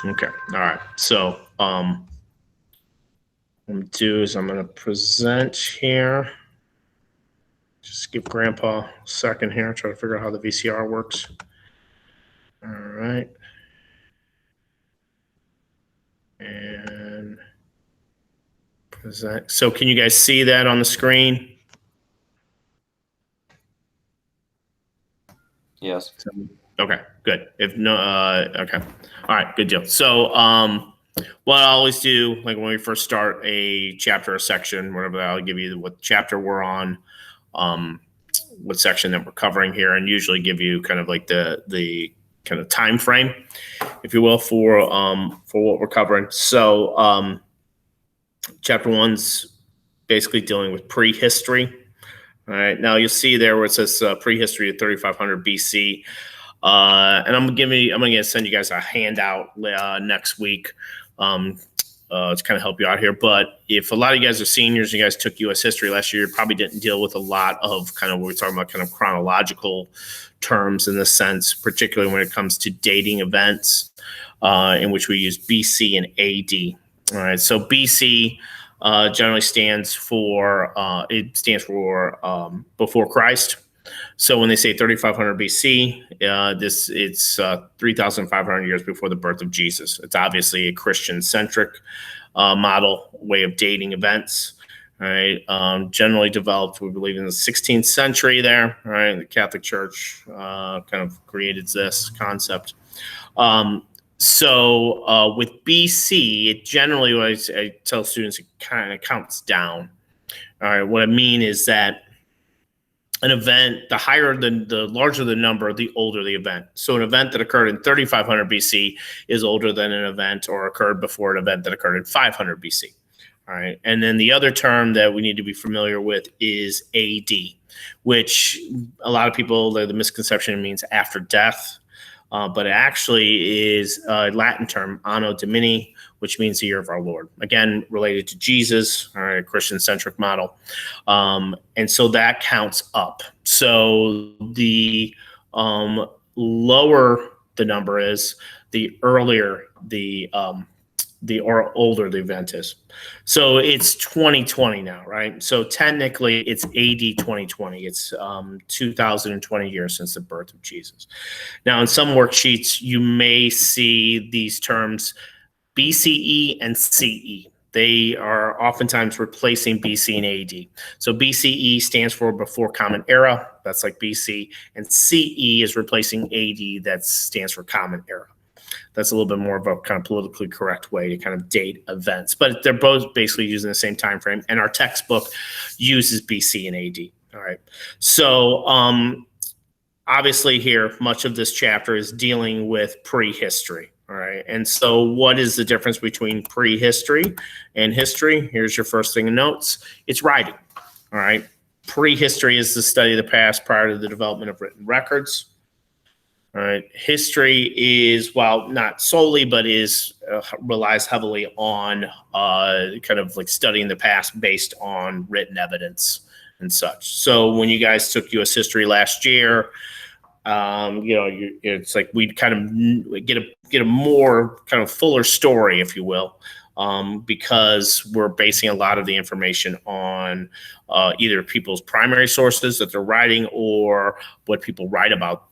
Okay. All right. So, what I'm gonna do is I'm gonna present here. Just give Grandpa a second here. Try to figure out how the VCR works. All right. And present. So, can you guys see that on the screen? Yes. Okay, good. If no, okay. All right, good deal. So, what I always do, like when we first start a chapter or section, whatever, I'll give you what chapter we're on, what section that we're covering here, and usually give you kind of like the kind of time frame, if you will, for what we're covering. So, chapter 1's basically dealing with prehistory. All right, now you'll see there where it says prehistory of 3500 BC. And I'm gonna send you guys a handout next week to kind of help you out here. But if a lot of you guys are seniors, you guys took U.S. history last year, you probably didn't deal with a lot of kind of what we're talking about, kind of chronological terms in this sense, particularly when it comes to dating events, in which we use BC and AD. All right, so BC generally stands for before Christ. So when they say 3500 BC, it's 3,500 years before the birth of Jesus. It's obviously a Christian-centric model way of dating events. Right, generally developed, we believe, in the 16th century. There, right, the Catholic Church kind of created this concept. So with BC, it generally, what I tell students, it kind of counts down. All right, what I mean is that an event, the larger the number, the older the event. So an event that occurred in 3500 BC is older than an event or occurred before an event that occurred in 500 BC. All right. And then the other term that we need to be familiar with is AD, which a lot of people, the misconception means after death. But it actually is a Latin term, Anno Domini, which means the year of our Lord. Again, related to Jesus, all right, a Christian-centric model. And so that counts up. So the lower the number is, the earlier or older the event is. So it's 2020 now, right? So technically it's AD 2020. It's 2020 years since the birth of Jesus. Now, in some worksheets, you may see these terms BCE and CE. They are oftentimes replacing BC and AD. So BCE stands for before Common Era. That's like BC. And CE is replacing AD. That stands for Common Era. That's a little bit more of a kind of politically correct way to kind of date events. But they're both basically using the same time frame. And our textbook uses BC and AD. All right. So obviously here, much of this chapter is dealing with prehistory. All right. And so what is the difference between prehistory and history? Here's your first thing in notes. It's writing. All right. Prehistory is the study of the past prior to the development of written records. All right. History is, well, not solely, but relies heavily on kind of like studying the past based on written evidence and such. So when you guys took U.S. history last year, it's like we'd kind of get a more kind of fuller story, if you will, because we're basing a lot of the information on either people's primary sources that they're writing or what people write about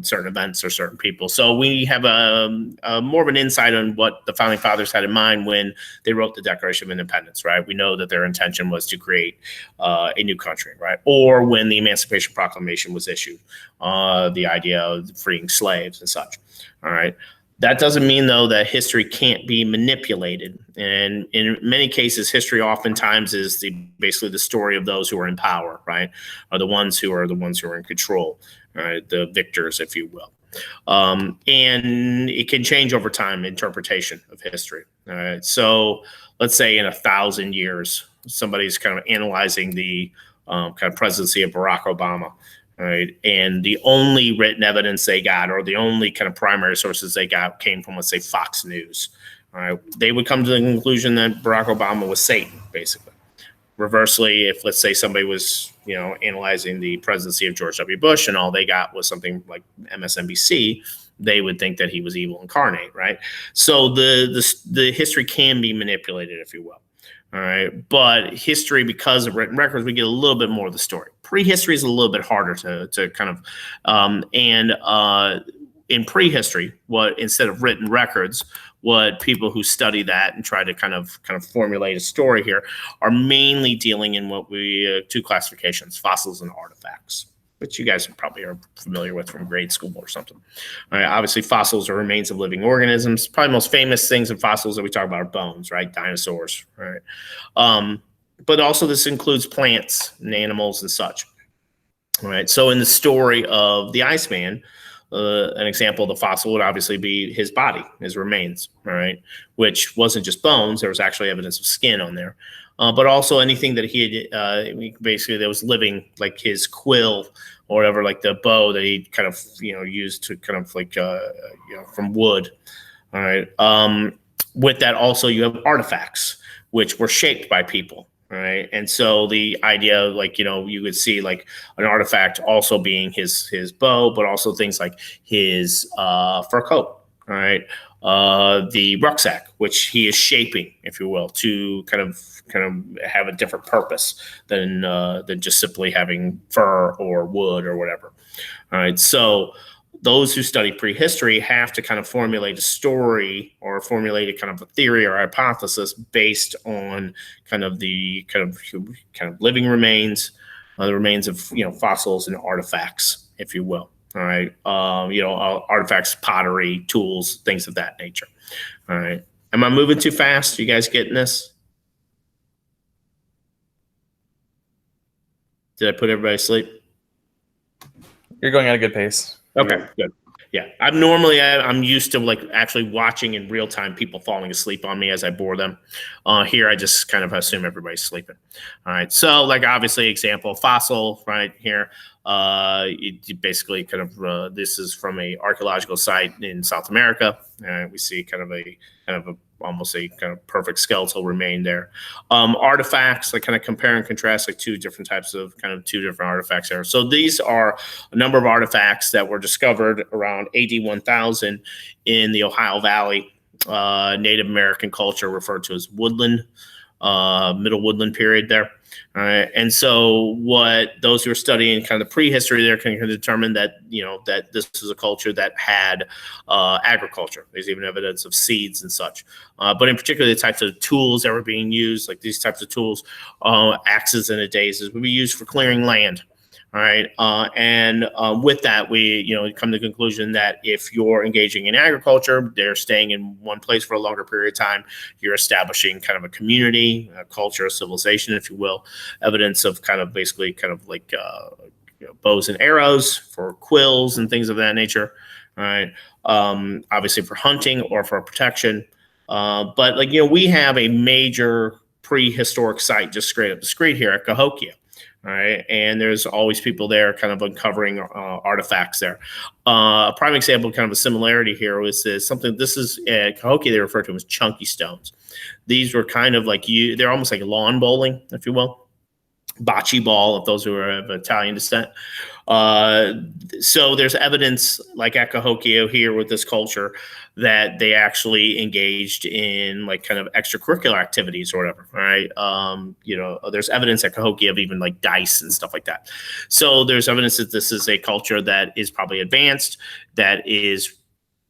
certain events or certain people. So we have a more of an insight on what the Founding Fathers had in mind when they wrote the Declaration of Independence, right? We know that their intention was to create a new country, right? Or when the Emancipation Proclamation was issued, the idea of freeing slaves and such, all right? That doesn't mean, though, that history can't be manipulated. And in many cases, history oftentimes is basically the story of those who are in power, right? Are the ones who are in control, right? The victors, if you will. And it can change over time, interpretation of history. All right. So let's say in 1,000 years, somebody's kind of analyzing the kind of presidency of Barack Obama. Right. And the only written evidence they got, or the only kind of primary sources they got, came from, let's say, Fox News. All right. They would come to the conclusion that Barack Obama was Satan, basically. Reversely, if, let's say, somebody was, analyzing the presidency of George W. Bush and all they got was something like MSNBC, they would think that he was evil incarnate, right? So the history can be manipulated, if you will. All right. But history, because of written records, we get a little bit more of the story. Prehistory is a little bit harder to kind of, in prehistory, what instead of written records, what people who study that and try to kind of formulate a story here are mainly dealing in what we two classifications: fossils and artifacts, which you guys probably are familiar with from grade school or something. All right, obviously, fossils are remains of living organisms. Probably most famous things in fossils that we talk about are bones, right? Dinosaurs, right? But also this includes plants and animals and such. All right, so in the story of the Iceman, an example of the fossil would obviously be his body, his remains, all right, which wasn't just bones. There was actually evidence of skin on there. But also anything that he had, basically that was living, like his quill or whatever, like the bow that he kind of, used to kind of like, from wood. All right. With that also you have artifacts, which were shaped by people. All right. And so the idea, like, you would see like an artifact also being his bow, but also things like his fur coat. All right. The rucksack, which he is shaping, if you will, to kind of have a different purpose than just simply having fur or wood or whatever. All right. So those who study prehistory have to kind of formulate a story or formulate a kind of a theory or hypothesis based on kind of the kind of living remains, the remains of fossils and artifacts, if you will. All right, artifacts, pottery, tools, things of that nature. All right, am I moving too fast? You guys getting this? Did I put everybody to sleep? You're going at a good pace. Okay, good. Yeah, I'm used to like actually watching in real time people falling asleep on me as I bore them. Here, I just kind of assume everybody's sleeping. All right, so like obviously example fossil right here. It basically kind of this is from a archaeological site in South America. We see kind of almost a kind of perfect skeletal remain there. Artifacts, like kind of compare and contrast like two different artifacts there. So these are a number of artifacts that were discovered around AD 1000 in the Ohio Valley. Native American culture referred to as woodland, middle woodland period there. All right. And so what those who are studying kind of prehistory there can determine that, that this is a culture that had agriculture. There's even evidence of seeds and such. But in particular, the types of tools that were being used, like these types of tools, axes and adazes, would be used for clearing land. All right. With that, we, come to the conclusion that if you're engaging in agriculture, they're staying in one place for a longer period of time. You're establishing kind of a community, a culture, a civilization, if you will. Evidence of kind of basically kind of like bows and arrows for quills and things of that nature. All right. Obviously for hunting or for protection. But like, we have a major prehistoric site just straight up the street here at Cahokia. All right. And there's always people there kind of uncovering artifacts there. A prime example, kind of a similarity here was something, this is at Cahokia, they refer to them as chunky stones. These were kind of like they're almost like lawn bowling, if you will. Bocce ball, if those who are of Italian descent. So there's evidence like at Cahokia here with this culture that they actually engaged in like kind of extracurricular activities or whatever. All right. There's evidence at Cahokia of even like dice and stuff like that. So there's evidence that this is a culture that is probably advanced, that is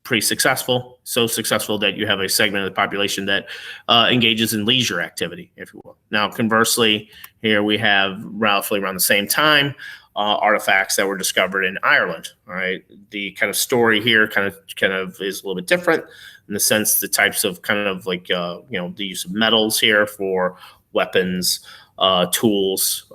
pretty successful, so successful that you have a segment of the population that engages in leisure activity, if you will. Now, conversely, here we have roughly around the same time artifacts that were discovered in Ireland. All right, the kind of story here kind of is a little bit different in the sense the types of kind of like the use of metals here for weapons, tools,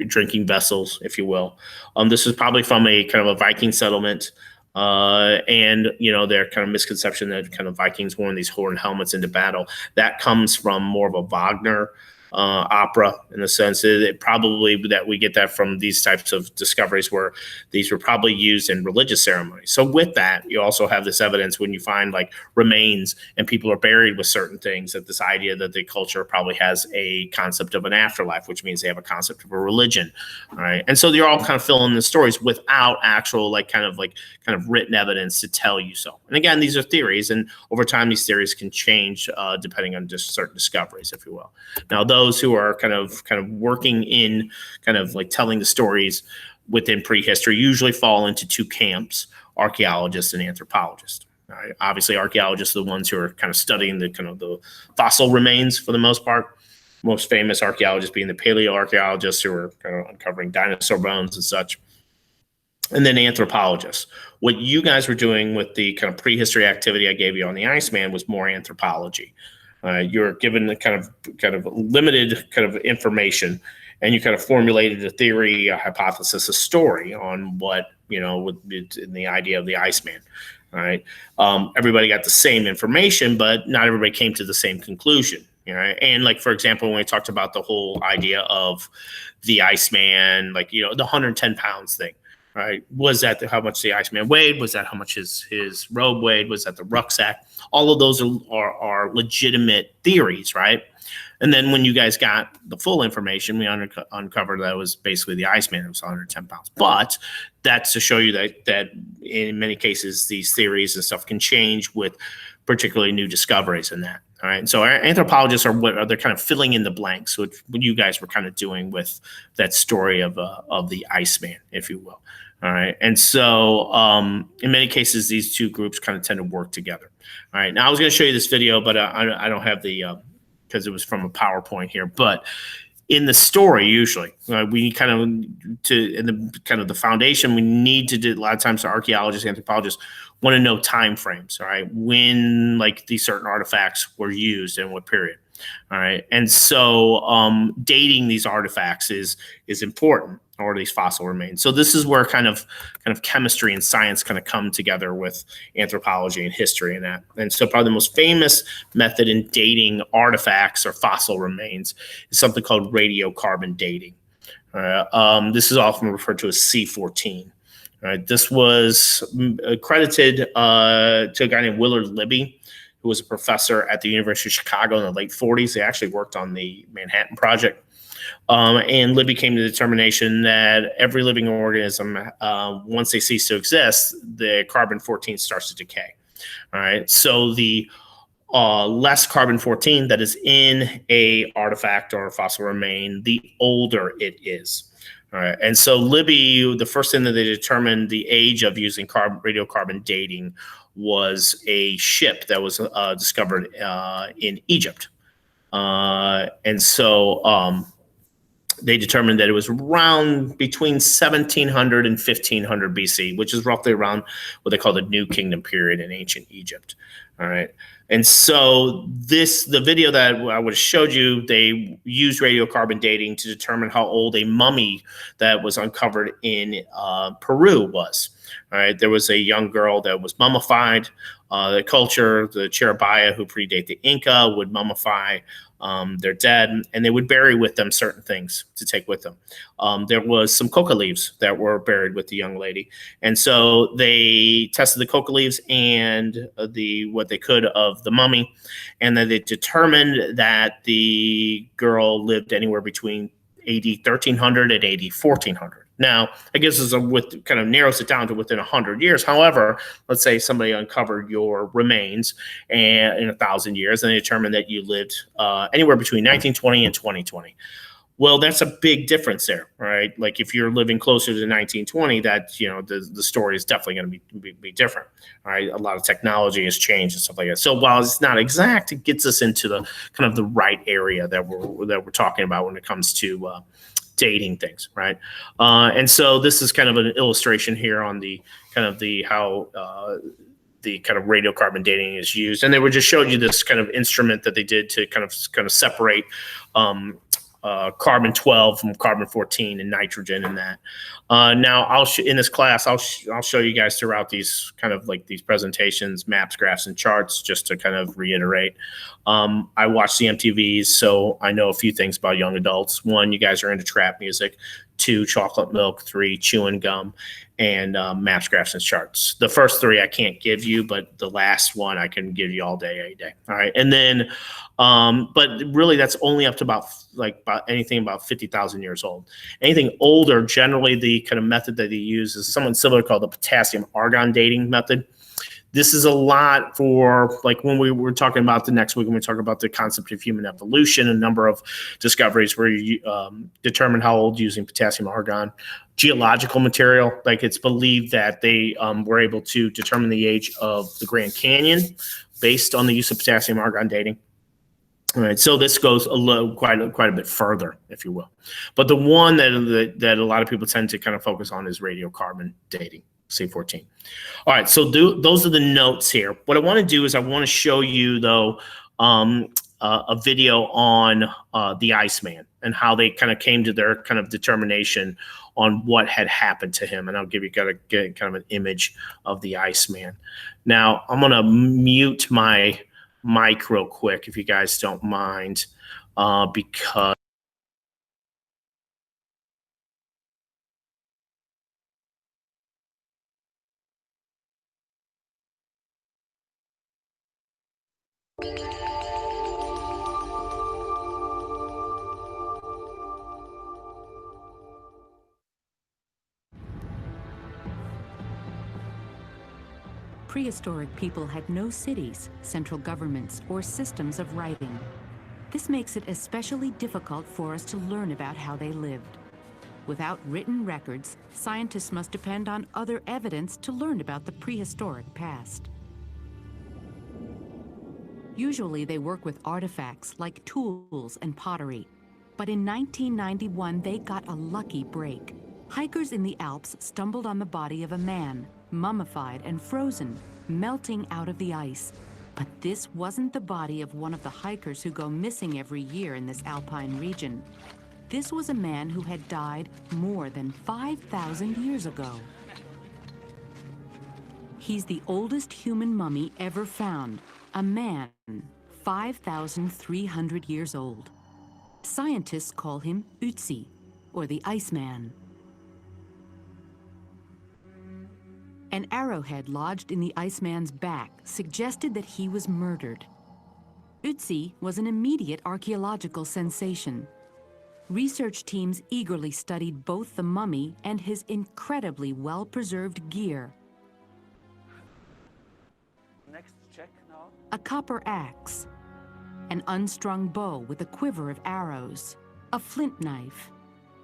drinking vessels, if you will. This is probably from a kind of a Viking settlement. Their kind of misconception that kind of Vikings wore these horned helmets into battle, that comes from more of a Wagner opera, in the sense that it probably that we get that from these types of discoveries where these were probably used in religious ceremonies. So with that, you also have this evidence when you find like remains and people are buried with certain things, that this idea that the culture probably has a concept of an afterlife, which means they have a concept of a religion. All right. And so they're all kind of filling the stories without actual kind of written evidence to tell you so. And again, these are theories, and over time these theories can change depending on just certain discoveries, if you will. Now, those who are kind of working in kind of like telling the stories within prehistory usually fall into two camps: archaeologists and anthropologists. Right? Obviously, archaeologists are the ones who are kind of studying the kind of the fossil remains for the most part. Most famous archaeologists being the paleoarchaeologists, who are kind of uncovering dinosaur bones and such. And then anthropologists. What you guys were doing with the kind of prehistory activity I gave you on the Iceman was more anthropology. You're given the kind of limited kind of information, and you kind of formulated a theory, a hypothesis, a story on what, in the idea of the Iceman. All right. Everybody got the same information, but not everybody came to the same conclusion. Right. And like, for example, when we talked about the whole idea of the Iceman, like, the 110 pounds thing. Right. Was that how much the Iceman weighed? Was that how much his robe weighed? Was that the rucksack? All of those are legitimate theories, right? And then when you guys got the full information, we uncovered that it was basically the Iceman. It was 110 pounds. But that's to show you that in many cases, these theories and stuff can change with particularly new discoveries in that. All right. And so our anthropologists they're kind of filling in the blanks, which what you guys were kind of doing with that story of the Iceman, if you will. All right. And so in many cases, these two groups kind of tend to work together. All right. Now I was going to show you this video, but I don't have the because it was from a PowerPoint here. But in the story, usually we kind of in the kind of the foundation, we need to do a lot of times. The archaeologists, anthropologists want to know time frames. All right, when like these certain artifacts were used and what period. All right, and so dating these artifacts is important, or these fossil remains. So this is where kind of chemistry and science kind of come together with anthropology and history and that. And so probably the most famous method in dating artifacts or fossil remains is something called radiocarbon dating. This is often referred to as C14. This was credited to a guy named Willard Libby, who was a professor at the University of Chicago in the late 40s. They actually worked on the Manhattan Project. And Libby came to the determination that every living organism, once they cease to exist, the carbon-14 starts to decay. All right. So the less carbon-14 that is in a artifact or a fossil remain, the older it is. All right. And so Libby, the first thing that they determined the age of using radiocarbon dating was a ship that was discovered in Egypt. And so they determined that it was around between 1700 and 1500 BC, which is roughly around what they call the New Kingdom period in ancient Egypt. All right. And so the video that I would have showed you, they used radiocarbon dating to determine how old a mummy that was uncovered in Peru was. All right. There was a young girl that was mummified. The culture, the Cheribaya, who predate the Inca, would mummify their dead, and they would bury with them certain things to take with them. There was some coca leaves that were buried with the young lady, and so they tested the coca leaves and what they could of the mummy, and then they determined that the girl lived anywhere between AD 1300 and AD 1400. Now, it gives us kind of narrows it down to within 100 years. However, let's say somebody uncovered your remains in 1,000 years, and they determined that you lived anywhere between 1920 and 2020. Well, that's a big difference there, right? Like if you're living closer to 1920, that the story is definitely going to be different, right? A lot of technology has changed and stuff like that. So while it's not exact, it gets us into the kind of the right area that we're talking about when it comes to dating things, right? And so this is kind of an illustration here on the kind of how the kind of radiocarbon dating is used, and they were just showing you this kind of instrument that they did to kind of separate carbon 12 from carbon 14 and nitrogen in that. Now in this class, I'll show you guys throughout these kind of like these presentations, maps, graphs, and charts, just to kind of reiterate. I watch CMTVs, so I know a few things about young adults. One, you guys are into trap music. Two, chocolate milk. Three, chewing gum. And maps, graphs, and charts. The first three I can't give you, but the last one I can give you all day, every day. All right, and then, but really that's only up to about anything about 50,000 years old. Anything older, generally the kind of method that they use is something similar called the potassium argon dating method. This is a lot for like when we were talking about the next week when we talk about the concept of human evolution, a number of discoveries where you determine how old using potassium argon. Geological material, like it's believed that they were able to determine the age of the Grand Canyon based on the use of potassium argon dating. All right, so this goes quite a bit further, if you will. But the one that a lot of people tend to kind of focus on is radiocarbon dating, C14. All right, so those are the notes here. What I want to do is I want to show you, though, a video on the Iceman and how they kind of came to their kind of determination on what had happened to him. And I'll give you kind of an image of the Iceman. Now, I'm going to mute my mic real quick, if you guys don't mind, because prehistoric people had no cities, central governments, or systems of writing. This makes it especially difficult for us to learn about how they lived. Without written records, scientists must depend on other evidence to learn about the prehistoric past. Usually they work with artifacts like tools and pottery. But in 1991, they got a lucky break. Hikers in the Alps stumbled on the body of a man, mummified and frozen, melting out of the ice. But this wasn't the body of one of the hikers who go missing every year in this alpine region. This was a man who had died more than 5,000 years ago. He's the oldest human mummy ever found, a man 5,300 years old. Scientists call him Ötzi, or the Iceman. An arrowhead lodged in the Iceman's back suggested that he was murdered. Ötzi was an immediate archaeological sensation. Research teams eagerly studied both the mummy and his incredibly well-preserved gear. Next check now. A copper axe, an unstrung bow with a quiver of arrows, a flint knife,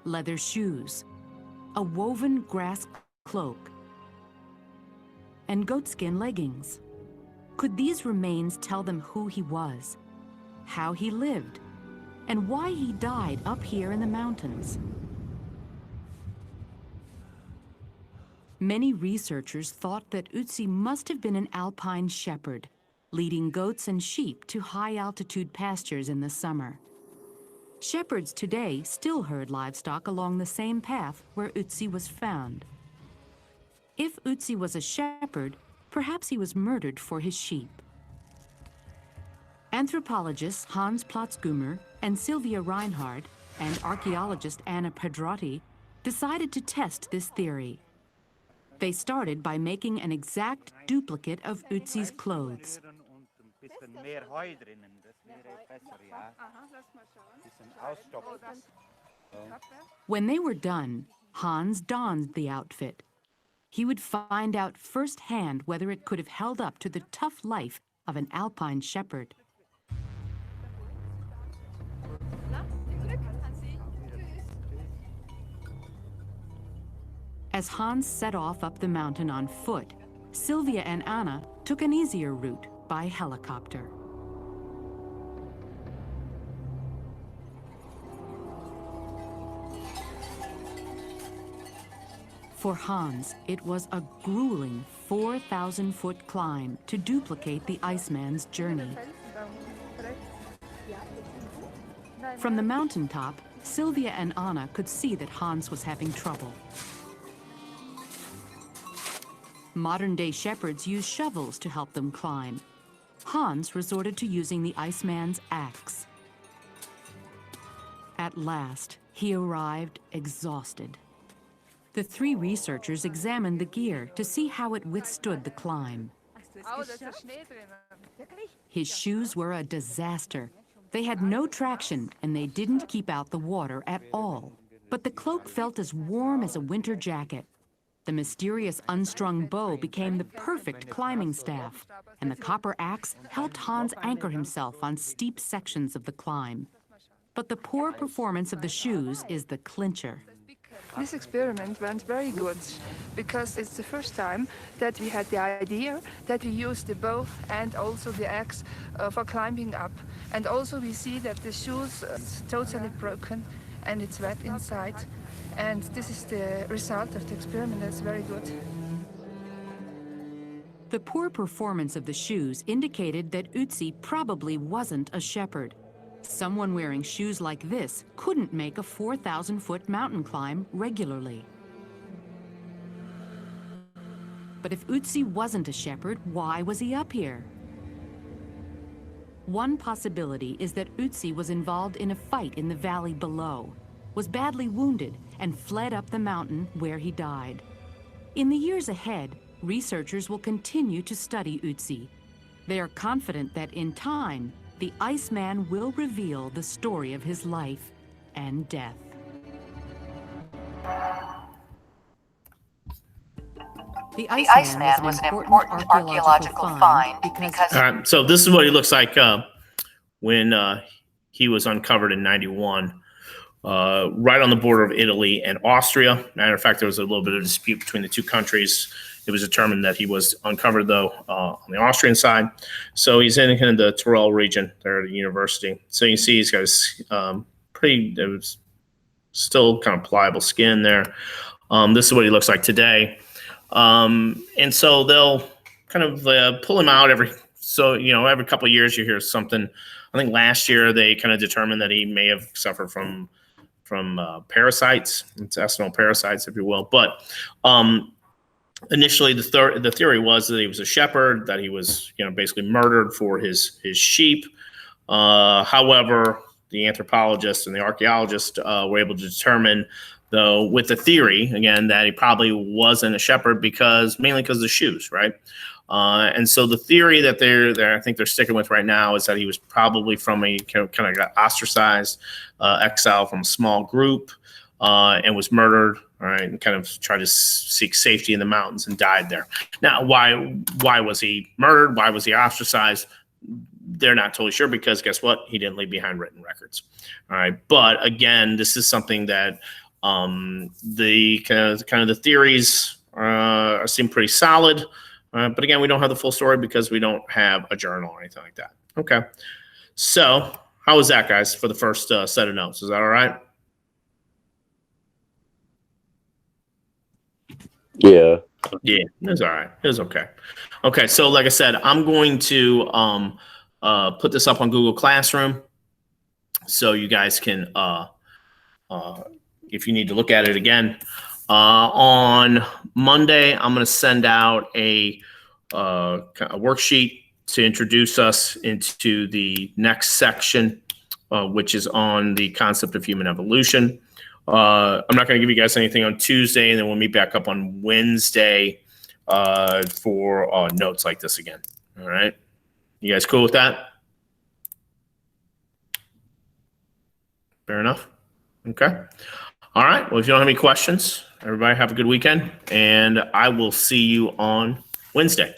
leather shoes, a woven grass cloak, and goatskin leggings. Could these remains tell them who he was, how he lived, and why he died up here in the mountains? Many researchers thought that Ötzi must have been an alpine shepherd, leading goats and sheep to high-altitude pastures in the summer. Shepherds today still herd livestock along the same path where Ötzi was found. If Ötzi was a shepherd, perhaps he was murdered for his sheep. Anthropologists Hans Platzgummer and Sylvia Reinhardt and archaeologist Anna Pedrotti decided to test this theory. They started by making an exact duplicate of Ötzi's clothes. When they were done, Hans donned the outfit. He would find out firsthand whether it could have held up to the tough life of an alpine shepherd. As Hans set off up the mountain on foot, Sylvia and Anna took an easier route by helicopter. For Hans, it was a grueling 4,000-foot climb to duplicate the Iceman's journey. From the mountaintop, Sylvia and Anna could see that Hans was having trouble. Modern-day shepherds use shovels to help them climb. Hans resorted to using the Iceman's axe. At last, he arrived exhausted. The three researchers examined the gear to see how it withstood the climb. His shoes were a disaster. They had no traction, and they didn't keep out the water at all. But the cloak felt as warm as a winter jacket. The mysterious unstrung bow became the perfect climbing staff, and the copper axe helped Hans anchor himself on steep sections of the climb. But the poor performance of the shoes is the clincher. This experiment went very good because it's the first time that we had the idea that we use the bow and also the axe for climbing up. And also we see that the shoes is totally broken and it's wet inside. And this is the result of the experiment. That's very good. The poor performance of the shoes indicated that Ötzi probably wasn't a shepherd. Someone wearing shoes like this couldn't make a 4,000-foot mountain climb regularly. But if Ötzi wasn't a shepherd, why was he up here? One possibility is that Ötzi was involved in a fight in the valley below, was badly wounded, and fled up the mountain where he died. In the years ahead, researchers will continue to study Ötzi. They are confident that in time, the Iceman will reveal the story of his life and death. The Iceman was an important archaeological find because... So this is what he looks like when he was uncovered in 91. Right on the border of Italy and Austria. Matter of fact, there was a little bit of dispute between the two countries. It was determined that he was uncovered, though, on the Austrian side. So he's in kind of the Tyrol region there at the university. So you see he's got his it was still kind of pliable skin there. This is what he looks like today. And so they'll kind of pull him out every couple of years you hear something. I think last year they kind of determined that he may have suffered from parasites, intestinal parasites, if you will. But initially, the theory was that he was a shepherd, that he was basically murdered for his sheep. However, the anthropologist and the archaeologist were able to determine, though, with the theory again, that he probably wasn't a shepherd mainly because of the shoes, right? And so the theory that I think they're sticking with right now is that he was probably from a kind of got ostracized, exile from a small group, and was murdered, all right, and kind of tried to seek safety in the mountains and died there. Now, why was he murdered? Why was he ostracized? They're not totally sure because guess what? He didn't leave behind written records. All right, but again, this is something that the kind of the theories seem pretty solid. But again, we don't have the full story because we don't have a journal or anything like that. Okay. So how was that, guys, for the first set of notes? Is that all right? Yeah. Yeah, it was all right. It was okay. Okay. So like I said, I'm going to put this up on Google Classroom so you guys can, if you need to look at it again, on Monday, I'm going to send out a worksheet to introduce us into the next section, which is on the concept of human evolution. I'm not going to give you guys anything on Tuesday, and then we'll meet back up on Wednesday for notes like this again. All right. You guys cool with that? Fair enough. Okay. All right. Well, if you don't have any questions, everybody have a good weekend, and I will see you on Wednesday.